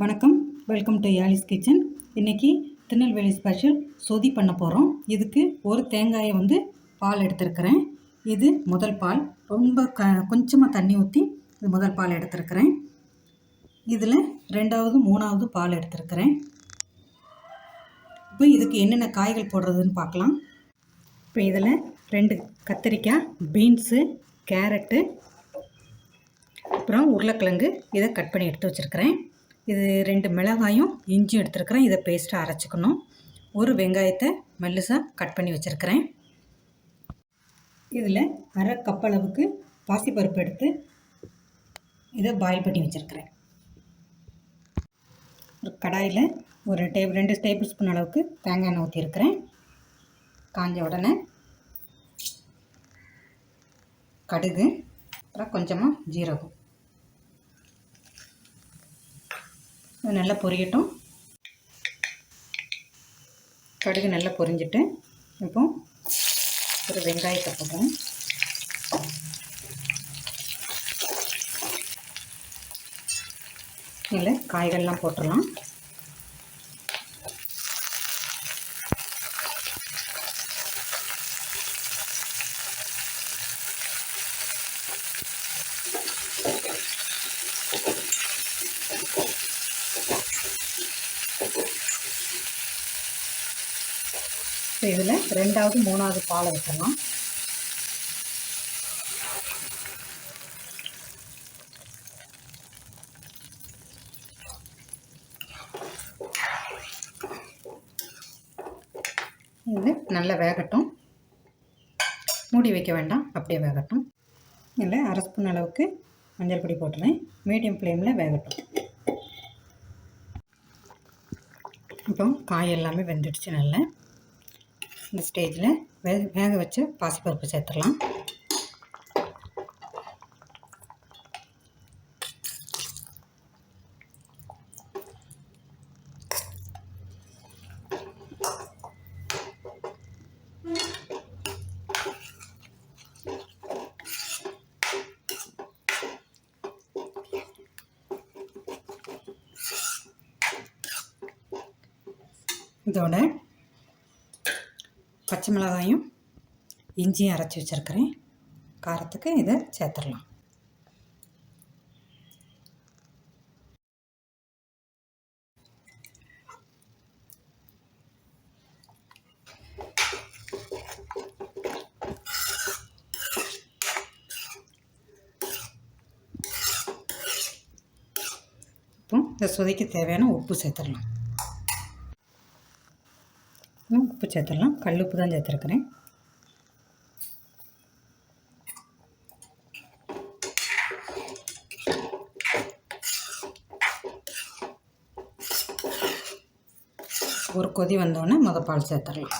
வணக்கம், welcome to யாழிஸ் kitchen. இன்றைக்கி Tirunelveli special சொதி பண்ண போகிறோம். இதுக்கு ஒரு தேங்காயை பால் எடுத்துருக்கிறேன். இது முதல் பால். ரொம்ப கொஞ்சமாக தண்ணி ஊற்றி இது முதல் பால் எடுத்துருக்கிறேன். இதில் ரெண்டாவது மூணாவது பால் எடுத்துருக்கிறேன். இப்போ இதுக்கு என்னென்ன காய்கள் போடுறதுன்னு பார்க்கலாம். இப்போ இதில் 2 கத்திரிக்காய், பீன்ஸு, கேரட்டு, அப்புறம் உருளைக்கிழங்கு இதை கட் பண்ணி எடுத்து வச்சுருக்கிறேன். இது 2 மிளகாயும் இஞ்சியும் எடுத்துருக்கிறேன். இதை பேஸ்ட்டாக அரைச்சிக்கணும். ஒரு வெங்காயத்தை மெல்லிசாக கட் பண்ணி வச்சுருக்கிறேன். இதில் அரை கப் அளவுக்கு பாசிப்பருப்பு எடுத்து இதை பாயில் பண்ணி வச்சுருக்கிறேன். ஒரு கடாயில் ஒரு 2 டேபிள் ஸ்பூன் அளவுக்கு தேங்காய் எண்ணெய் ஊற்றிருக்கிறேன். காஞ்ச உடனே கடுகு, அப்புறம் கொஞ்சமாக ஜீரகம் நல்லா பொரியட்டும். கடுகு நல்லா பொரிஞ்சிட்டு இப்போ ஒரு வெங்காயத்தை போடுறோம். இதில் காய்கள்லாம் போட்டுடலாம். இதில் ரெண்டாவது மூணாவது பாலை வைக்கலாம். இது நல்லா வேகட்டும். மூடி வைக்க வேண்டாம், அப்படியே வேகட்டும். இதில் அரை ஸ்பூன் அளவுக்கு மஞ்சள் பொடி போட்டுறேன். மீடியம் ஃப்ளேமில் வேகட்டும். இப்போ காய் எல்லாமே வெந்துடுச்சு. நல்லா இந்த ஸ்டேஜில் வேக வச்ச பாசிப்பருப்பு சேர்த்துடலாம். இதோட பச்சை மிளகாயும் இஞ்சியும் அரைச்சி வச்சுருக்கிறேன். காரத்துக்கு இதை சேர்த்துடலாம். இப்போ இந்த சொதிக்கு தேவையான உப்பு சேர்த்துடலாம். உப்பு சேர்த்துடலாம். கல்லுப்பு தான் சேர்த்துருக்குறேன். ஒரு கொதி வந்தோடனே பால் சேர்த்துடலாம்.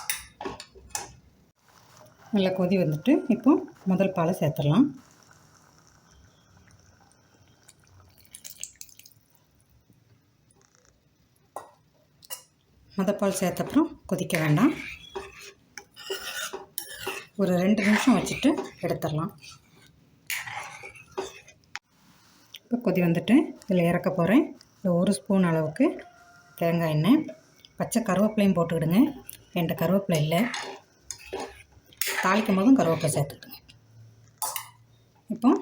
நல்லா கொதி வந்துட்டு இப்போ முதல் பாலை சேர்த்துடலாம். பால் சேர்த்தப்புறம் கொதிக்க வேண்டாம். ஒரு 2 நிமிஷம் வச்சுட்டு எடுத்துடலாம். இப்போ கொதி வந்துட்டு இதில் இறக்க போகிறேன். இதில் 1 ஸ்பூன் அளவுக்கு தேங்காய் எண்ணெய், பச்சை கருவேப்பிலையும் போட்டுக்கிடுங்க. என்கிட்ட கருவேப்பிலை இல்லை. தாளிக்கும் போதும் கருவேப்பிலை சேர்த்துக்கிடுங்க. இப்போ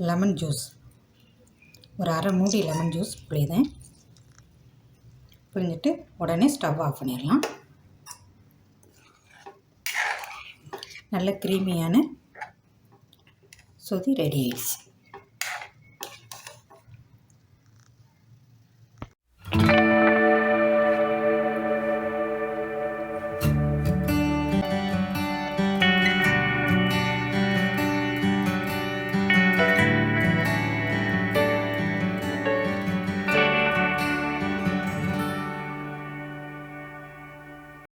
லெமன் ஜூஸ், ஒரு அரை மூடி லெமன் ஜூஸ் புளியுதேன். புரிஞ்சிட்டு உடனே ஸ்டவ் ஆஃப் பண்ணிடலாம். நல்ல க்ரீமியான சொதி ரெடி ஆயிடுச்சு.